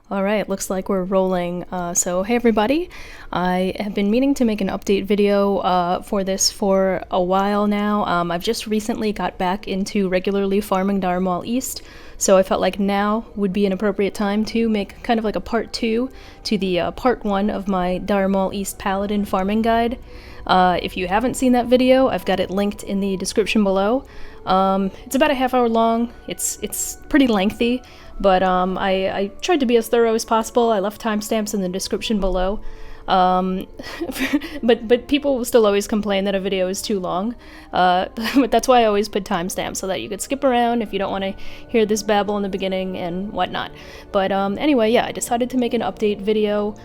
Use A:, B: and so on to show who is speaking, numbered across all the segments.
A: Alright, looks like we're rolling. So hey everybody, I have been meaning to make an update video for this for a while now. I've just recently got back into regularly farming Maul East, so I felt like now would be an appropriate time to make kind of like a part 2 to the part 1 of my Maul East Paladin farming guide. If you haven't seen that video, I've got it linked in the description below. It's about a half hour long. It's pretty lengthy, but I tried to be as thorough as possible. I left timestamps in the description below. But people will still always complain that a video is too long. But that's why I always put timestamps, so that you could skip around if you don't want to hear this babble in the beginning and whatnot. But anyway, yeah, I decided to make an update video.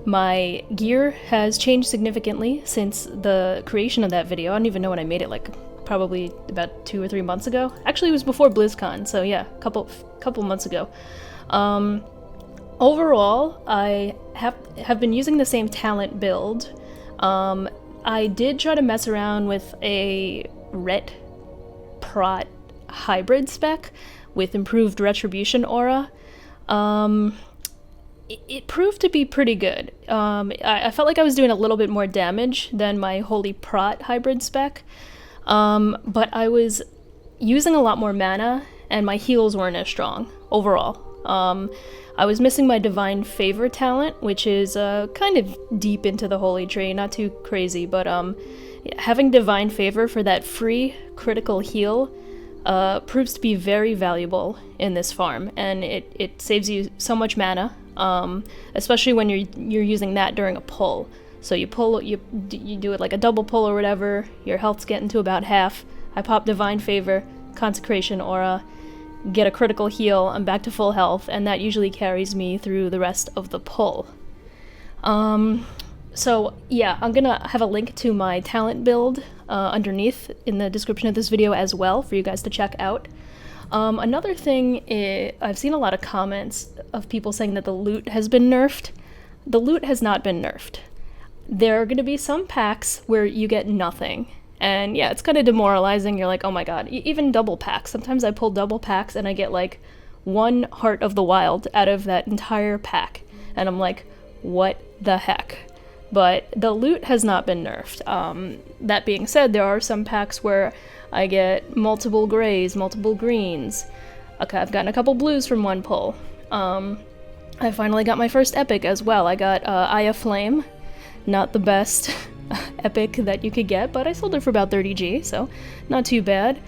A: My gear has changed significantly since the creation of that video. I don't even know when I made it, like probably about 2 or 3 months ago. Actually, it was before BlizzCon, so yeah, couple months ago. Overall, I have been using the same talent build. I did try to mess around with a Ret Prot hybrid spec with improved retribution aura. It proved to be pretty good. I felt like I was doing a little bit more damage than my Holy Prot hybrid spec, but I was using a lot more mana, and my heals weren't as strong overall. I was missing my Divine Favor talent, which is kind of deep into the Holy Tree, not too crazy, but having Divine Favor for that free critical heal proves to be very valuable in this farm, and it saves you so much mana. Especially when you're using that during a pull. So you do it like a double pull or whatever, your health's getting to about half, I pop Divine Favor, Consecration Aura, get a critical heal, I'm back to full health, and that usually carries me through the rest of the pull. So yeah, I'm gonna have a link to my talent build underneath in the description of this video as well for you guys to check out. Another thing is, I've seen a lot of comments of people saying that the loot has been nerfed. The loot has not been nerfed. There are going to be some packs where you get nothing. And yeah, it's kind of demoralizing. You're like, oh my god, even double packs. Sometimes I pull double packs and I get like 1 Heart of the Wild out of that entire pack. And I'm like, what the heck? But the loot has not been nerfed. That being said, there are some packs where I get multiple grays, multiple greens. Okay, I've gotten a couple blues from one pull. I finally got my first epic as well. I got Eye of Flame. Not the best epic that you could get, but I sold it for about 30G, so not too bad.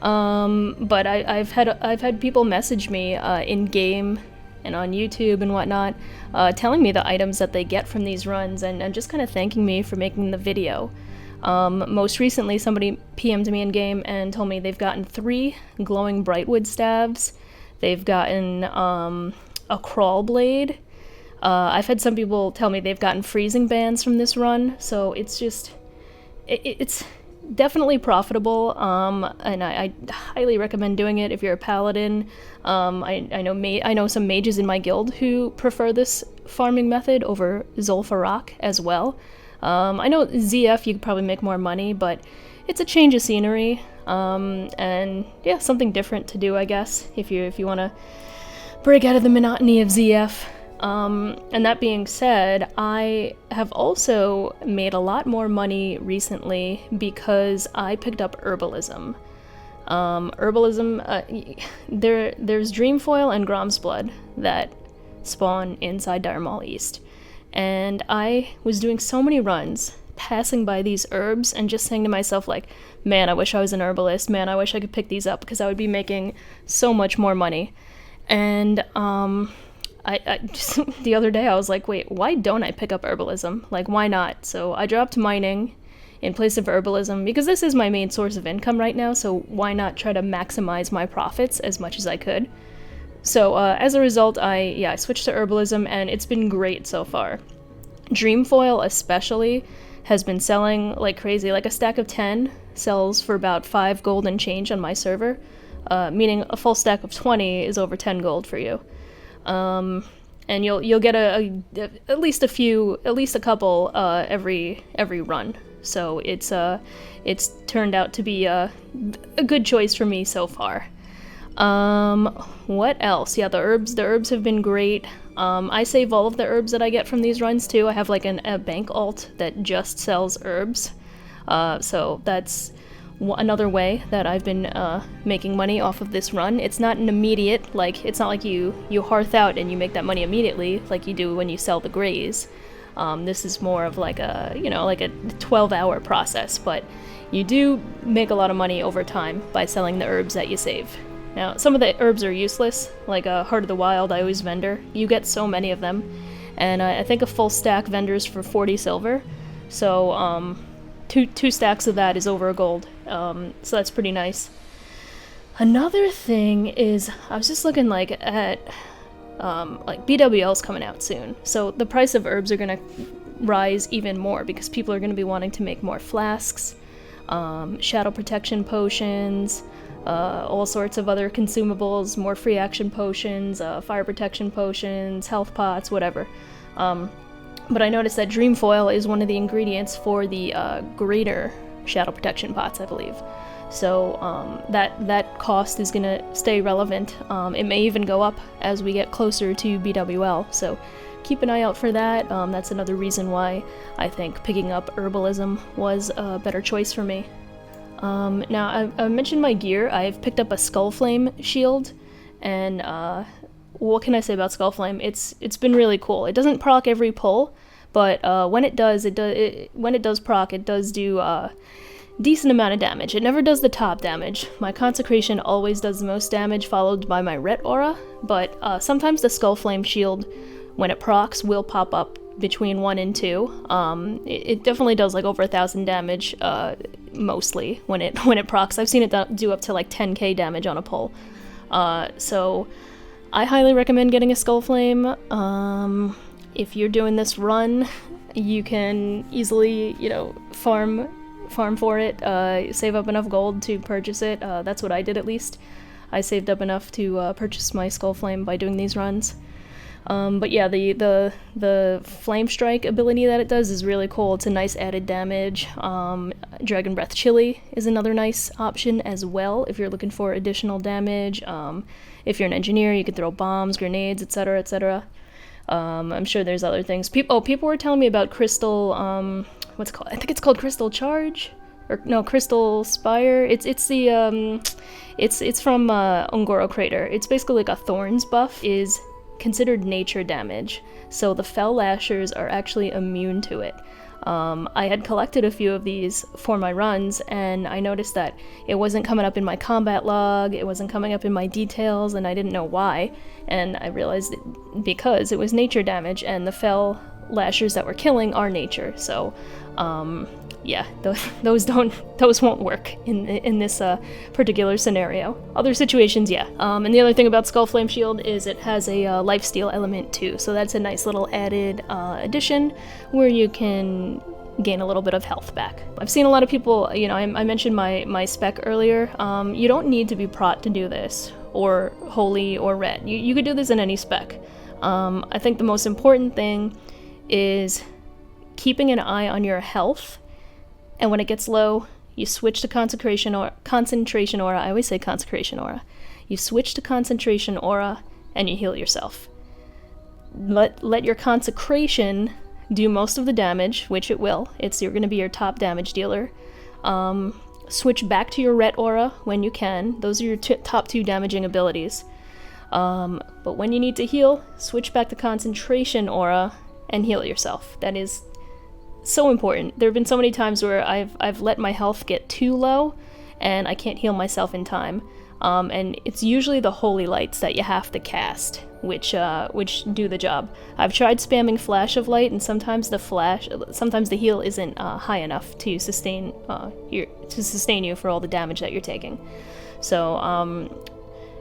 A: But I've had people message me in game and on YouTube and whatnot, telling me the items that they get from these runs and just kind of thanking me for making the video. Most recently, somebody PM'd me in game and told me they've gotten 3 glowing Brightwood staves. They've gotten a crawl blade. I've had some people tell me they've gotten freezing bands from this run, so it's just it's definitely profitable, and I highly recommend doing it if you're a paladin. I know some mages in my guild who prefer this farming method over Zul'Farrak as well. I know ZF you could probably make more money, but it's a change of scenery, and yeah, something different to do, I guess, if you want to break out of the monotony of ZF. And that being said, I have also made a lot more money recently because I picked up Herbalism. There's Dreamfoil and Grom's Blood that spawn inside Maul East. And I was doing so many runs, passing by these herbs and just saying to myself, like, man, I wish I was an herbalist, man, I wish I could pick these up because I would be making so much more money. And I just, the other day I was like, wait, why don't I pick up Herbalism? Like, why not? So I dropped mining in place of Herbalism because this is my main source of income right now, so why not try to maximize my profits as much as I could? So as a result, I switched to Herbalism, and it's been great so far. Dreamfoil especially has been selling like crazy. Like a stack of 10 sells for about 5 gold and change on my server, meaning a full stack of 20 is over 10 gold for you. And you'll get at least a couple every run. So it's turned out to be a good choice for me so far. What else? Yeah, the herbs have been great. I save all of the herbs that I get from these runs too. I have like a bank alt that just sells herbs. So that's another way that I've been making money off of this run. It's not an immediate, like, it's not like you hearth out and you make that money immediately like you do when you sell the grays. This is more of like a, like a 12-hour process, but you do make a lot of money over time by selling the herbs that you save. Now, some of the herbs are useless, like Heart of the Wild, I always vendor. You get so many of them, and I think a full stack vendors for 40 silver, so two stacks of that is over a gold, so that's pretty nice. Another thing is, I was just looking at like BWL's coming out soon, so the price of herbs are gonna rise even more because people are gonna be wanting to make more flasks, shadow protection potions, all sorts of other consumables, more free action potions, fire protection potions, health pots, whatever. But I noticed that dream foil is one of the ingredients for the greater shadow protection pots, I believe. So that cost is gonna stay relevant. It may even go up as we get closer to BWL, so keep an eye out for that. That's another reason why I think picking up Herbalism was a better choice for me. Now, I mentioned my gear. I've picked up a Skullflame shield, and what can I say about Skullflame? It's been really cool. It doesn't proc every pull, but when it does, when it does proc, it does do decent amount of damage. It never does the top damage. My Consecration always does the most damage, followed by my Ret Aura, but sometimes the Skullflame shield, when it procs, will pop up between 1 and 2. It definitely does like over 1,000 damage, mostly when it procs. I've seen it do up to like 10k damage on a pull. So I highly recommend getting a Skullflame. If you're doing this run, you can easily, farm for it, save up enough gold to purchase it. That's what I did, at least. I saved up enough to purchase my Skullflame by doing these runs. But yeah, the Flame Strike ability that it does is really cool. It's a nice added damage. Dragon Breath Chili is another nice option as well if you're looking for additional damage. If you're an engineer, you could throw bombs, grenades, etc., etc. I'm sure there's other things. People were telling me about Crystal, what's it called? I think it's called Crystal Charge? Or no, Crystal Spire. It's from Ungoro Crater. It's basically like a Thorns buff is considered nature damage, so the Fell Lashers are actually immune to it. I had collected a few of these for my runs, and I noticed that it wasn't coming up in my combat log, it wasn't coming up in my details, and I didn't know why, and I realized because it was nature damage, and the Fell Lashers that we're killing are nature, so yeah, those won't work in this particular scenario. Other situations, yeah. And the other thing about Skullflame Shield is it has a lifesteal element too, so that's a nice little added addition where you can gain a little bit of health back. I've seen a lot of people, I mentioned my spec earlier. You don't need to be prot to do this, or holy or red. You could do this in any spec. I think the most important thing is keeping an eye on your health. And when it gets low, you switch to Concentration Aura. I always say Consecration Aura. You switch to Concentration Aura, and you heal yourself. Let your Consecration do most of the damage, which it will. You're going to be your top damage dealer. Switch back to your Ret Aura when you can. Those are your top 2 damaging abilities. But when you need to heal, switch back to Concentration Aura and heal yourself. That is so important. There have been so many times where I've let my health get too low and I can't heal myself in time. And it's usually the Holy Lights that you have to cast, which do the job. I've tried spamming Flash of Light, and sometimes the heal isn't high enough to sustain you for all the damage that you're taking. So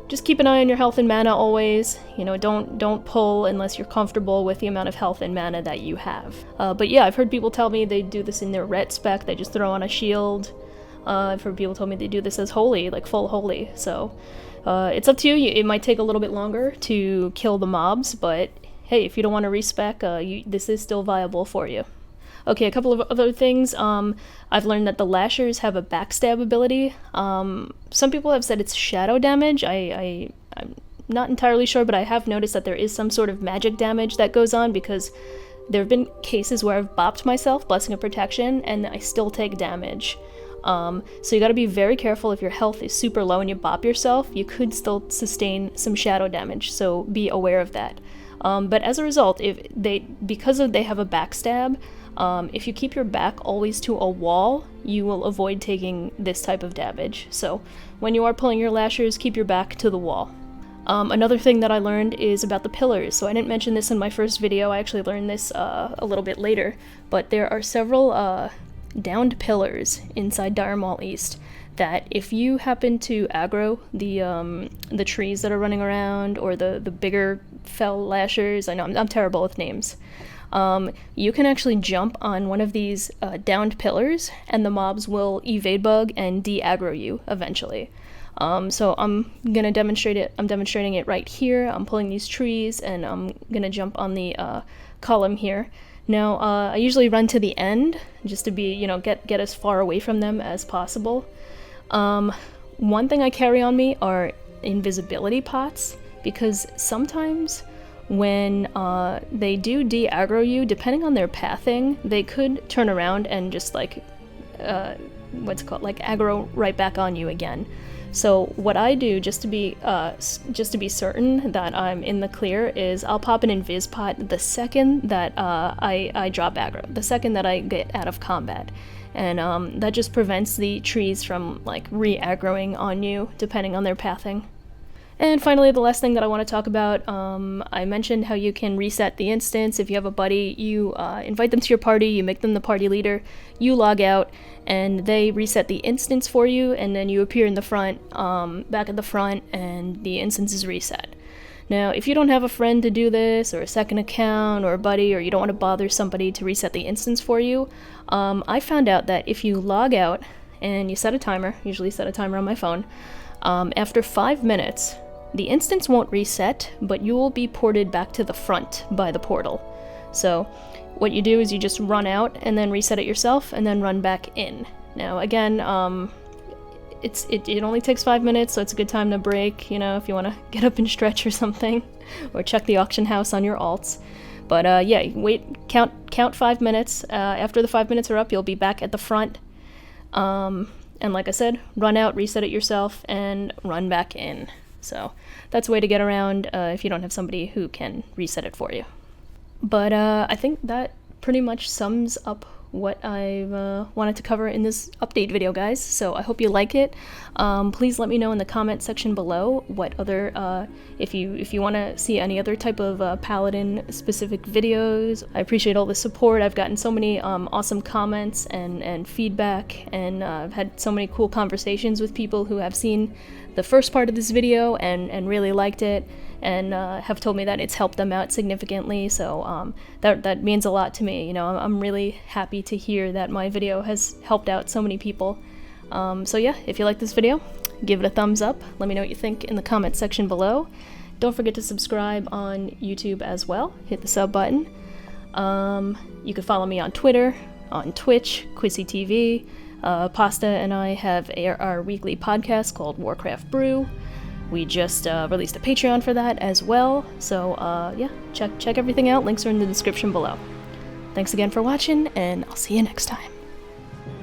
A: just keep an eye on your health and mana always. Don't pull unless you're comfortable with the amount of health and mana that you have. But yeah, I've heard people tell me they do this in their Ret spec. They just throw on a shield. I've heard people tell me they do this as holy, like full holy. So it's up to you. It might take a little bit longer to kill the mobs, but hey, if you don't want to respec, this is still viable for you. Okay, a couple of other things. I've learned that the lashers have a backstab ability. Some people have said it's shadow damage. I'm not entirely sure, but I have noticed that there is some sort of magic damage that goes on, because there have been cases where I've bopped myself, Blessing of Protection, and I still take damage. So you gotta be very careful. If your health is super low and you bop yourself, you could still sustain some shadow damage, so be aware of that. But as a result, because they have a backstab, if you keep your back always to a wall, you will avoid taking this type of damage. So when you are pulling your lashers, keep your back to the wall. Another thing that I learned is about the pillars. So I didn't mention this in my first video, I actually learned this a little bit later, but there are several downed pillars inside Dire Maul East that if you happen to aggro the trees that are running around, or the bigger fell lashers, I know I'm terrible with names, you can actually jump on one of these downed pillars and the mobs will evade bug and de-aggro you eventually. So I'm gonna demonstrate it. I'm demonstrating it right here. I'm pulling these trees and I'm gonna jump on the column here. Now, I usually run to the end just to be, get as far away from them as possible. One thing I carry on me are invisibility pots, because sometimes when they do de-aggro you, depending on their pathing, they could turn around and just like aggro right back on you again. So what I do, just to be certain that I'm in the clear, is I'll pop an invis pot the second that I drop aggro, the second that I get out of combat, and that just prevents the trees from like re-aggroing on you depending on their pathing. And finally, the last thing that I want to talk about, I mentioned how you can reset the instance. If you have a buddy, you invite them to your party, you make them the party leader, you log out, and they reset the instance for you, and then you appear in the front, back at the front, and the instance is reset. Now, if you don't have a friend to do this, or a second account, or a buddy, or you don't want to bother somebody to reset the instance for you, I found out that if you log out and you set a timer, usually set a timer on my phone, after 5 minutes, the instance won't reset, but you will be ported back to the front by the portal. So what you do is you just run out and then reset it yourself and then run back in. Now again, it only takes 5 minutes, so it's a good time to break, if you want to get up and stretch or something, or check the auction house on your alts. But yeah, count 5 minutes. After the 5 minutes are up, you'll be back at the front. And like I said, run out, reset it yourself, and run back in. So that's a way to get around if you don't have somebody who can reset it for you. But I think that pretty much sums up what I've wanted to cover in this update video, guys. So I hope you like it. Please let me know in the comment section below what other, if you want to see any other type of Paladin specific videos. I appreciate all the support. I've gotten so many awesome comments and feedback, and I've had so many cool conversations with people who have seen the first part of this video and really liked it, and have told me that it's helped them out significantly. So that means a lot to me. I'm really happy to hear that my video has helped out so many people. So yeah, if you like this video, give it a thumbs up. Let me know what you think in the comment section below. Don't forget to subscribe on YouTube as well. Hit the sub button. You can follow me on Twitter, on Twitch, Quissy TV. Pasta and I have our weekly podcast called Warcraft Brew. We just released a Patreon for that as well. So yeah, check everything out. Links are in the description below. Thanks again for watching, and I'll see you next time.